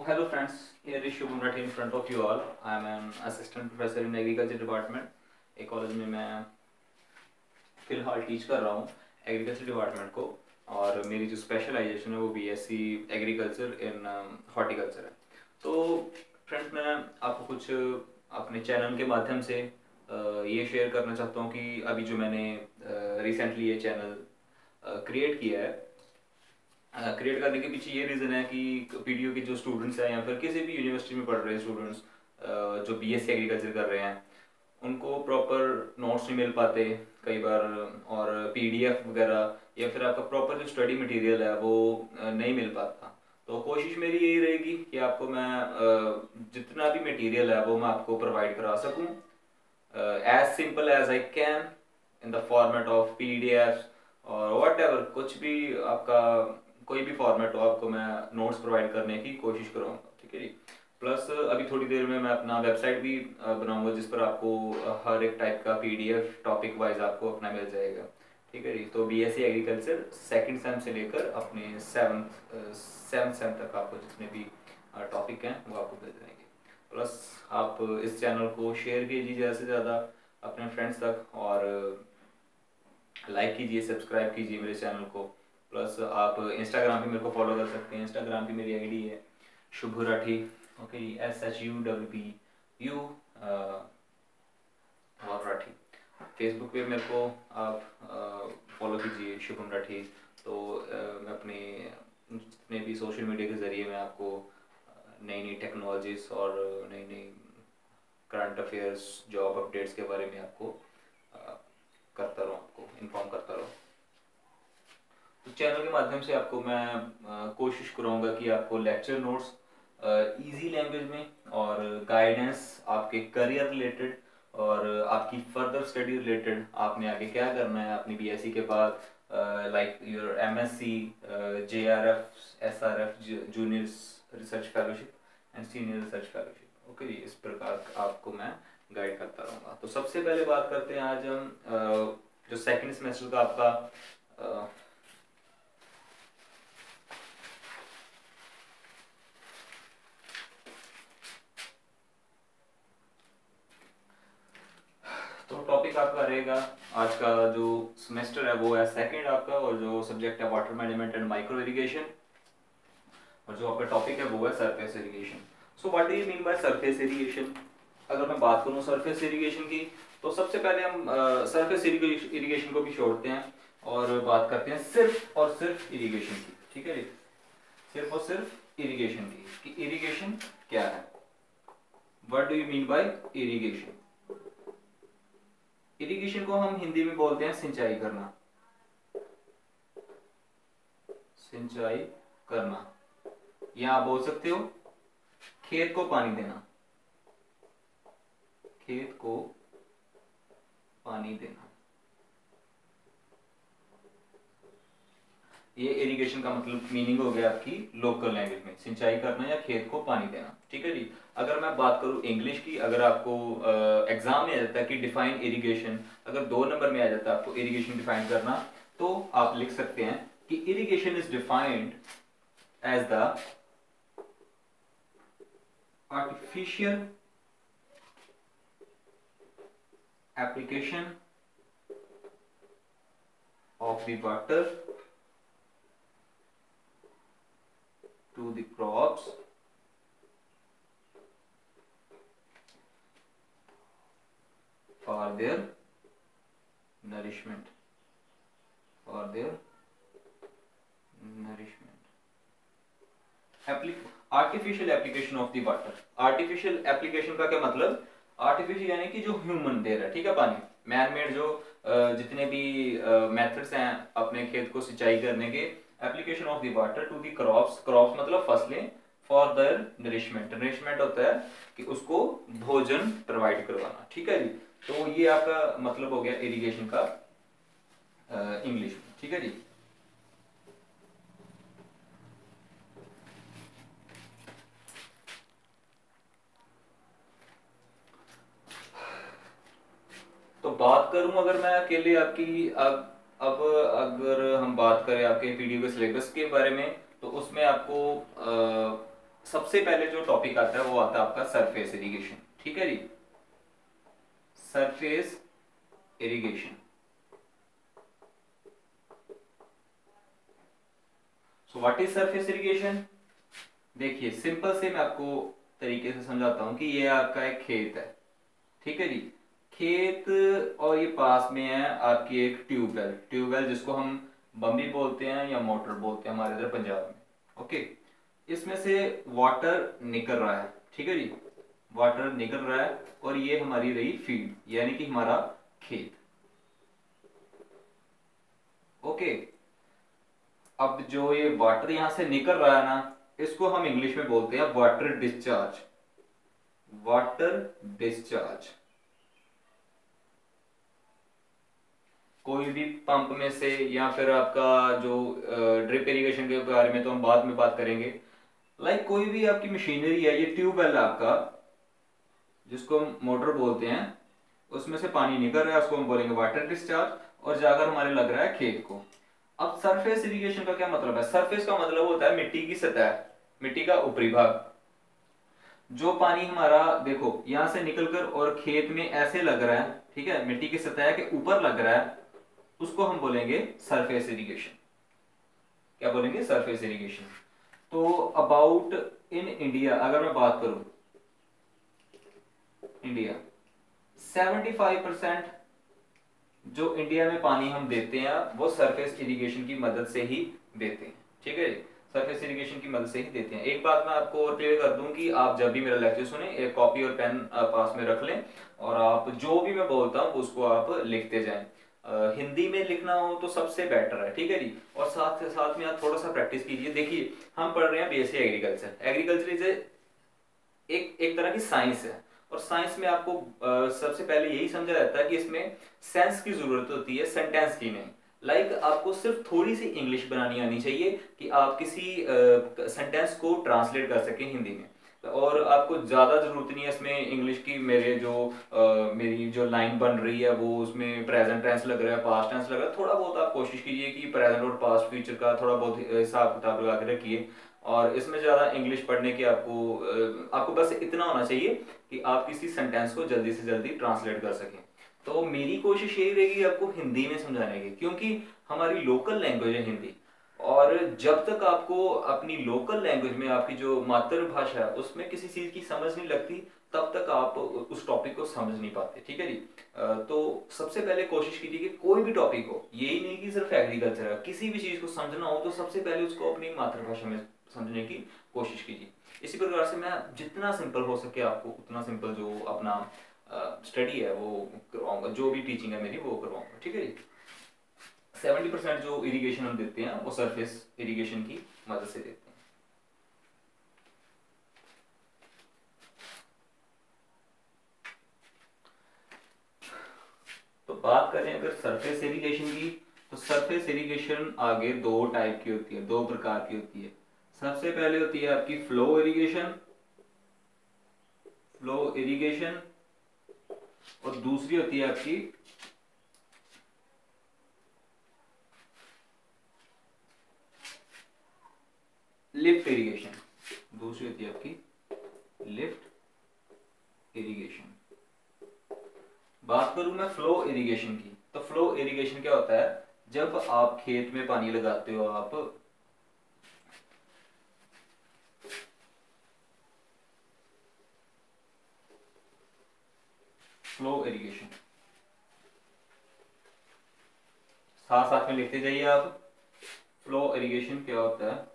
hello friends, here is Shubham Rathi in front of you all. I am an assistant professor in agriculture department. एक college में मैं फ़िलहाल teach कर रहा हूँ एग्रीकल्चर डिपार्टमेंट को, और मेरी जो स्पेशलाइजेशन है वो बीएससी एग्रीकल्चर इन हॉर्टिकल्चर है। तो फ्रेंड्स, मैं आपको कुछ अपने चैनल के माध्यम से ये शेयर करना चाहता हूँ कि अभी जो मैंने रिसेंटली ये चैनल क्रिएट किया है, क्रिएट करने के पीछे ये रीज़न है कि पीडीओ के जो स्टूडेंट्स हैं या फिर किसी भी यूनिवर्सिटी में पढ़ रहे स्टूडेंट्स जो बीएससी एग्रीकल्चर कर रहे हैं, उनको प्रॉपर नोट्स नहीं मिल पाते कई बार, और पीडीएफ वगैरह या फिर आपका प्रॉपर जो स्टडी मटेरियल है वो नहीं मिल पाता। तो कोशिश मेरी यही रहेगी कि आपको मैं जितना भी मटेरियल है वो मैं आपको प्रोवाइड करा सकूं as simple as I can in the format of PDF और वट एवर, कुछ भी आपका कोई भी फॉर्मेट हो, आपको मैं नोट्स प्रोवाइड करने की कोशिश करूँगा। ठीक है जी। प्लस अभी थोड़ी देर में मैं अपना वेबसाइट भी बनाऊंगा जिस पर आपको हर एक टाइप का पीडीएफ टॉपिक वाइज आपको अपना मिल जाएगा। ठीक है जी। तो बीएससी एग्रीकल्चर सेकंड सेम से लेकर अपने सेवन्थ सेम तक आपको जितने भी टॉपिक हैं वो आपको मिल जाएंगे। प्लस आप इस चैनल को शेयर कीजिए ज़्यादा से ज़्यादा अपने फ्रेंड्स तक, और लाइक कीजिए, सब्सक्राइब कीजिए मेरे चैनल को। प्लस आप इंस्टाग्राम पे मेरे को फॉलो कर सकते हैं। इंस्टाग्राम की मेरी आईडी है शुभ राठी, ओके, SHUBBU और राठी। फेसबुक पे मेरे को आप फॉलो कीजिए शुभम राठी। तो मैं अपने जितने भी सोशल मीडिया के ज़रिए मैं आपको नई नई टेक्नोलॉजीज और नई नई करंट अफेयर्स, जॉब अपडेट्स के बारे में आपको करता रहूँ, आपको इन्फॉर्म करता रहूँ। तो चैनल के माध्यम से आपको मैं कोशिश कराऊंगा कि आपको लेक्चर नोट्स इजी लैंग्वेज में और गाइडेंस आपके करियर रिलेटेड और आपकी फर्दर स्टडी रिलेटेड, आपने आगे क्या करना है अपनी बीएससी के बाद, like your MSc, JRF, SRF, junior research fellowship and senior research fellowship. Okay जी, इस प्रकार आपको मैं गाइड करता रहूँगा। तो सबसे पहले बात करते हैं आज हम जो सेकंड सेमेस्टर का आपका तो टॉपिक आपका रहेगा आज का जो सेमेस्टर है वो है सेकंड आपका, और जो सब्जेक्ट है water management and micro irrigation, और जो आपका टॉपिक है वो है surface irrigation. So what do you mean by surface irrigation? अगर मैं बात करूं सरफेस इरिगेशन की, तो सबसे पहले हम सरफेस इरिगेशन को भी छोड़ते हैं और बात करते हैं सिर्फ और सिर्फ इरिगेशन की। ठीक है जी, सिर्फ और सिर्फ इरिगेशन की कि इरिगेशन क्या है। What do you mean by irrigation? Irrigation को हम हिंदी में बोलते हैं सिंचाई करना। सिंचाई करना, या आप बोल सकते हो खेत को पानी देना। खेत को पानी देना, ये इरिगेशन का मतलब मीनिंग हो गया आपकी लोकल लैंग्वेज में, सिंचाई करना या खेत को पानी देना। ठीक है जी। अगर मैं बात करूं इंग्लिश की, अगर आपको एग्जाम में आ जाता है कि डिफाइन इरिगेशन, अगर 2 नंबर में आ जाता है आपको इरिगेशन डिफाइन करना, तो आप लिख सकते हैं कि irrigation is defined as the artificial application of the water to the crops for their nourishment, for their nourishment. Artificial application of the water. Artificial application का क्या मतलब? आर्टिफिशियल यानी कि जो ह्यूमन दे रहा है, ठीक है, पानी। मैन मेड जो जितने भी मेथड्स हैं अपने खेत को सिंचाई करने के, application of the water to the crops. Crops मतलब फसलें, फॉर देयर नरिशमेंट। नरिशमेंट होता है कि उसको भोजन प्रोवाइड करवाना। ठीक है जी। तो ये आपका मतलब हो गया इरिगेशन का इंग्लिश में। ठीक है जी। तो बात करूं अगर मैं अकेले आपकी अब अगर हम बात करें आपके पीडीयू के सिलेबस के बारे में, तो उसमें आपको सबसे पहले जो टॉपिक आता है वो आता है आपका सरफेस इरिगेशन। ठीक है जी, surface irrigation. So what is surface irrigation? देखिए सिंपल से मैं आपको तरीके से समझाता हूं कि ये आपका एक खेत है। ठीक है जी, खेत, और ये पास में है आपकी एक ट्यूबवेल। ट्यूबवेल जिसको हम बम्बी बोलते हैं या मोटर बोलते हैं हमारे इधर पंजाब में। ओके, इसमें से वाटर निकल रहा है। ठीक है जी, वाटर निकल रहा है और ये हमारी रही फील्ड, यानी कि हमारा खेत। ओके, अब जो ये वाटर यहां से निकल रहा है ना, इसको हम इंग्लिश में बोलते हैं वाटर डिस्चार्ज। Water discharge. कोई भी पंप में से, या फिर आपका जो ड्रिप इरिगेशन के बारे में तो हम बाद में बात करेंगे। लाइक कोई भी आपकी मशीनरी है, ये ट्यूबवेल है आपका जिसको हम मोटर बोलते हैं, उसमें से पानी निकल रहा है, उसको हम बोलेंगे वाटर डिस्चार्ज, और जाकर हमारे लग रहा है खेत को। अब सरफेस इरिगेशन का क्या मतलब है? सरफेस का मतलब होता है मिट्टी की सतह, मिट्टी का ऊपरी भाग। जो पानी हमारा देखो यहां से निकलकर और खेत में ऐसे लग रहा है, ठीक है, मिट्टी की सतह के ऊपर लग रहा है, उसको हम बोलेंगे सरफेस इरिगेशन। क्या बोलेंगे? Surface irrigation. तो अबाउट इन इंडिया अगर मैं बात करूं, इंडिया 75% जो इंडिया में पानी हम देते हैं वो सरफेस इरिगेशन की मदद से ही देते हैं। ठीक है, सरफेस इरिगेशन की मदद से ही देते हैं। एक बात मैं आपको और क्लियर कर दूं कि आप जब भी मेरा लेक्चर सुने, एक कॉपी और पेन पास में रख लें, और आप जो भी मैं बोलता हूं उसको आप लिखते जाएं। हिंदी में लिखना हो तो सबसे बेटर है। ठीक है जी, और साथ साथ में आप थोड़ा सा प्रैक्टिस कीजिए। देखिए हम पढ़ रहे हैं बीएससी एग्रीकल्चर। एग्रीकल्चर इज एक तरह की साइंस है, और साइंस में आपको सबसे पहले यही समझा जाता है कि इसमें सेंस की जरूरत होती है, सेंटेंस की नहीं। लाइक आपको सिर्फ थोड़ी सी इंग्लिश बनानी आनी चाहिए कि आप किसी सेंटेंस को ट्रांसलेट कर सकें हिंदी में, और आपको ज्यादा जरूरत नहीं है इसमें इंग्लिश की। मेरी जो लाइन बन रही है वो उसमें प्रेजेंट टेंस लग रहा है, पास्ट टेंस लग रहा है, थोड़ा बहुत आप कोशिश कीजिए कि प्रेजेंट और पास्ट फ्यूचर का थोड़ा बहुत हिसाब किताब लगा के रखिए। और इसमें ज्यादा इंग्लिश पढ़ने की आपको बस इतना होना चाहिए कि आप किसी सेंटेंस को जल्दी से जल्दी ट्रांसलेट कर सकें। तो मेरी कोशिश यही रहेगी आपको हिंदी में समझाने की, क्योंकि हमारी लोकल लैंग्वेज है हिंदी, और जब तक आपको अपनी लोकल लैंग्वेज में आपकी जो मातृभाषा है उसमें किसी चीज की समझ नहीं लगती, तब तक आप उस टॉपिक को समझ नहीं पाते। ठीक है जी, तो सबसे पहले कोशिश कीजिए कि कोई भी टॉपिक हो, यही नहीं कि सिर्फ एग्रीकल्चर है, किसी भी चीज को समझना हो तो सबसे पहले उसको अपनी मातृभाषा में समझने की कोशिश कीजिए। इसी प्रकार से मैं जितना सिंपल हो सके आपको उतना सिंपल जो अपना स्टडी है वो करवाऊंगा, जो भी टीचिंग है मेरी वो करवाऊंगा। ठीक है जी, 70% जो इरिगेशन हम देते हैं वो सरफेस इरिगेशन की मदद से देते हैं। तो बात करें अगर सरफेस इरिगेशन की, तो सरफेस इरिगेशन आगे दो टाइप की होती है, दो प्रकार की होती है। सबसे पहले होती है आपकी फ्लो इरिगेशन, फ्लो इरिगेशन, और दूसरी होती है आपकी लिफ्ट इरिगेशन। दूसरी होती है आपकी लिफ्ट इरिगेशन। बात करूं मैं फ्लो इरिगेशन की, तो फ्लो इरिगेशन क्या होता है? जब आप खेत में पानी लगाते हो, आप फ्लो इरिगेशन, साथ साथ में लिखते जाइए आप। फ्लो इरिगेशन क्या होता है?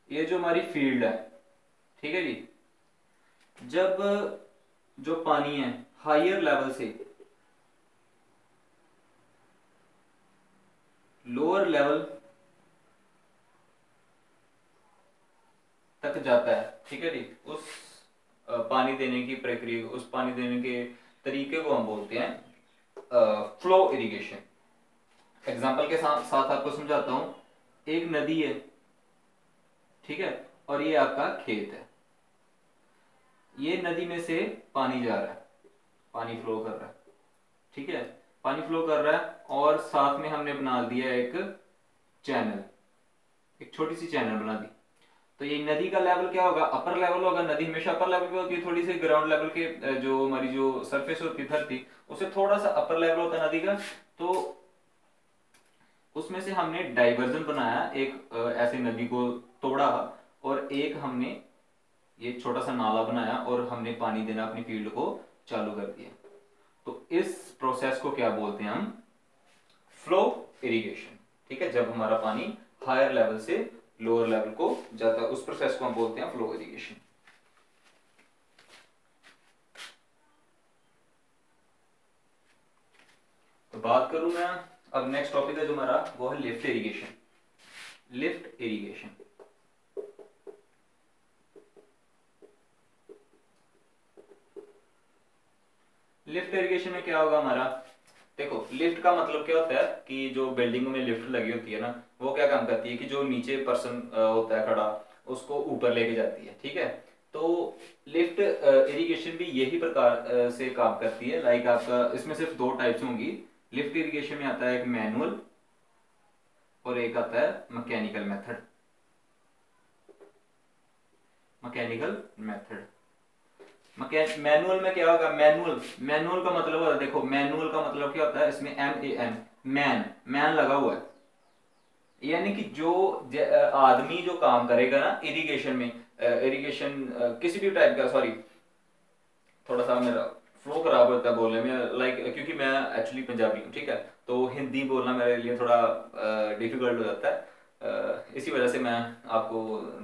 ये जो हमारी फील्ड है, ठीक है जी, जब जो पानी है हायर लेवल से लोअर लेवल तक जाता है, ठीक है जी, उस पानी देने की प्रक्रिया, उस पानी देने के तरीके को हम बोलते हैं फ्लो इरिगेशन। एग्जाम्पल के साथ साथ आपको समझाता हूं। एक नदी है, ठीक है, और ये आपका खेत है। ये नदी में से पानी जा रहा है, पानी फ्लो कर रहा है, ठीक है, पानी फ्लो कर रहा है, और साथ में हमने बना दिया एक चैनल, एक छोटी सी चैनल बना दी। तो ये नदी का लेवल क्या होगा, अपर लेवल होगा। नदी हमेशा अपर लेवल पे होती है, थोड़ी सी ग्राउंड लेवल के जो हमारी जो सरफेस होती है धरती, उससे थोड़ा सा अपर लेवल होता है नदी का। तो उसमें से हमने डाइवर्जन बनाया, एक ऐसे नदी को तोड़ा, और एक हमने ये छोटा सा नाला बनाया और हमने पानी देना अपनी फील्ड को चालू कर दिया। तो इस प्रोसेस को क्या बोलते हैं हम, फ्लो इरिगेशन। ठीक है, जब हमारा पानी हायर लेवल से लोअर लेवल को जाता है, उस प्रोसेस को हम बोलते हैं फ्लो इरिगेशन। तो बात करूं मैं, अब नेक्स्ट टॉपिक है जो हमारा, वो है lift irrigation. Lift irrigation, lift irrigation में क्या होगा हमारा, देखो लिफ्ट का मतलब क्या होता है कि जो बिल्डिंगों में लिफ्ट लगी होती है ना, वो क्या काम करती है कि जो नीचे पर्सन होता है खड़ा, उसको ऊपर लेके जाती है। ठीक है, तो लिफ्ट इरिगेशन भी यही प्रकार से काम करती है। लाइक आपका इसमें सिर्फ दो टाइप्स होंगी। लिफ्ट इरिगेशन में आता है एक मैनुअल और एक आता है mechanical method. Mechanical method, manual में क्या होगा, मैनुअल, मैनुअल का मतलब होता है, देखो मैनुअल का मतलब क्या होता है, इसमें MAN, मैन, मैन लगा हुआ है, यानी कि जो आदमी जो काम करेगा ना इरिगेशन में, इरिगेशन किसी भी टाइप का, सॉरी थोड़ा सा मेरा फ्लो खराब होता है बोलने में, लाइक क्योंकि मैं एक्चुअली पंजाबी हूँ। ठीक है, तो हिंदी बोलना मेरे लिए थोड़ा डिफिकल्ट हो जाता है। इसी वजह से मैं आपको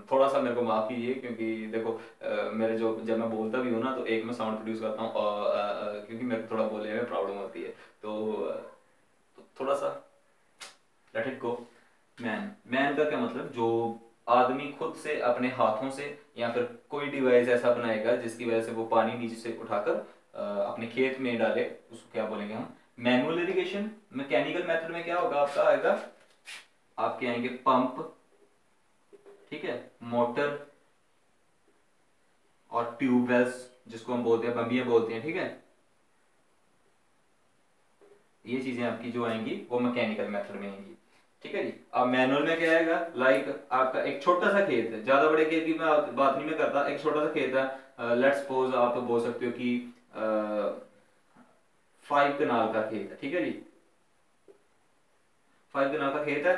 थोड़ा सा, मेरे को माफ कीजिए, क्योंकि देखो मेरे जो, जब मैं बोलता भी हूँ ना, तो एक मैं साउंड प्रोड्यूस करता हूँ, क्योंकि मेरे को थोड़ा बोलने में प्रॉब्लम होती है। तो थोड़ा सा let it go. Man, man का क्या मतलब, जो आदमी खुद से अपने हाथों से या फिर कोई डिवाइस ऐसा बनाएगा जिसकी वजह से वो पानी नीचे से उठाकर अपने खेत में डाले, उसको क्या बोलेंगे हम, मैनुअल इरिगेशन। मैकेनिकल मेथड में क्या होगा, आपका आएगा, आपके आएंगे पंप, ठीक है, मोटर और ट्यूबवेल्स, जिसको हम बोलते हैं बम्बियां बोलते हैं। ठीक है, ये चीजें आपकी जो आएंगी वो मैकेनिकल मेथड में आएंगी। ठीक है जी, अब मैनुअल में क्या आएगा, लाइक आपका एक छोटा सा खेत है, ज्यादा बड़े खेत की मैं बात नहीं मैं करता, एक छोटा सा खेत है, लेट्स सपोज आप बोल सकते हो कि 5 कनाल का खेत है। ठीक है जी, 5 कनाल का खेत है,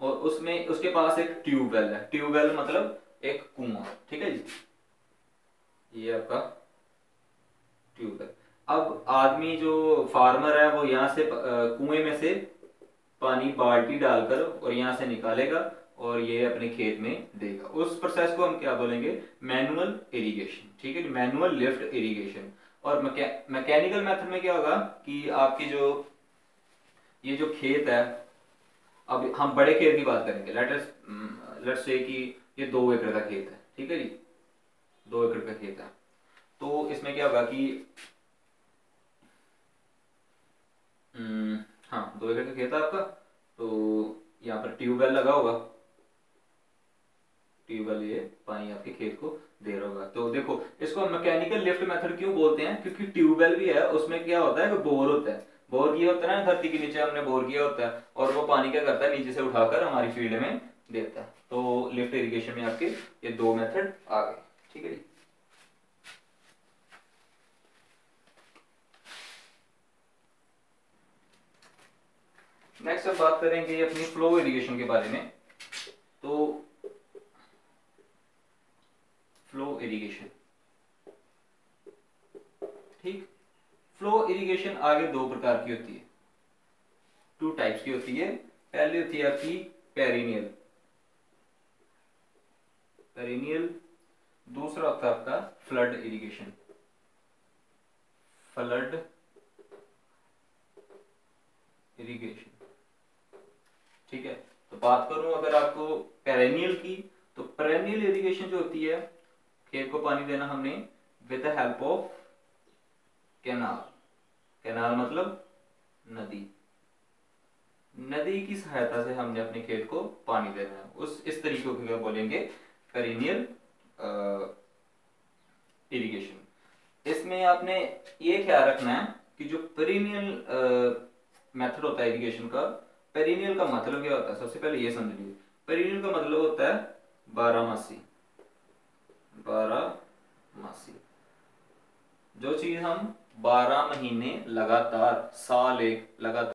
और उसमें उसके पास एक ट्यूबवेल है। ट्यूबवेल मतलब एक कुआं। ठीक है जी, ये आपका ट्यूबवेल। अब आदमी जो फार्मर है वो यहाँ से कुएं में से पानी बाल्टी डालकर और यहाँ से निकालेगा और ये अपने खेत में देगा। उस प्रोसेस को हम क्या बोलेंगे, मैनुअल इरिगेशन। ठीक है, मैनुअल लिफ्ट इरिगेशन। और मैकेनिकल मेथड में क्या होगा कि आपकी जो ये जो खेत है, अब हम बड़े खेत की बात करेंगे, लेट्स से कि ये 2 एकड़ का खेत है। ठीक है जी, 2 एकड़ का खेत है, तो इसमें क्या होगा कि हाँ 2 एकड़ का खेत है आपका, तो यहाँ पर ट्यूबवेल लगा होगा, ट्यूबवेल ये पानी आपके खेत को दे रहा होगा। तो देखो इसको मैकेनिकल लिफ्ट मेथड क्यों बोलते हैं, क्योंकि ट्यूबवेल भी है, उसमें क्या होता है कि बोर होता है, बोर किया होता है ना, धरती के नीचे हमने बोर किया होता है, और वो पानी क्या करता है, नीचे से उठाकर हमारी फील्ड में देता है। तो लिफ्ट इरिगेशन में आपके ये 2 मेथड आ गए। ठीक है जी, नेक्स्ट अब बात करेंगे अपनी फ्लो इरिगेशन के बारे में। तो फ्लो इरिगेशन, ठीक, फ्लो इरिगेशन आगे 2 प्रकार की होती है, 2 टाइप्स की होती है। पहली होती है आपकी पेरिनियल, पेरिनियल। दूसरा होता है आपका फ्लड इरिगेशन, फ्लड इरिगेशन। ठीक है, तो बात करूं अगर आपको पेरेनियल की, तो पेरेनियल इरिगेशन जो होती है, खेत को पानी देना हमने with the help of canal. Canal मतलब नदी, नदी की सहायता से हमने अपने खेत को पानी देना है। उस इस तरीके को क्या बोलेंगे, पेरिनियल इरिगेशन। इसमें आपने ये ख्याल रखना है कि जो पेरिनियल मेथड होता है इरिगेशन का, पेरिनियल का मतलब क्या होता है, सबसे पहले ये समझ लीजिए। पेरिनियल का मतलब होता है बारहमासी। बारहमासी, जो चीज हम 12 महीने लगातार, साल एक लगातार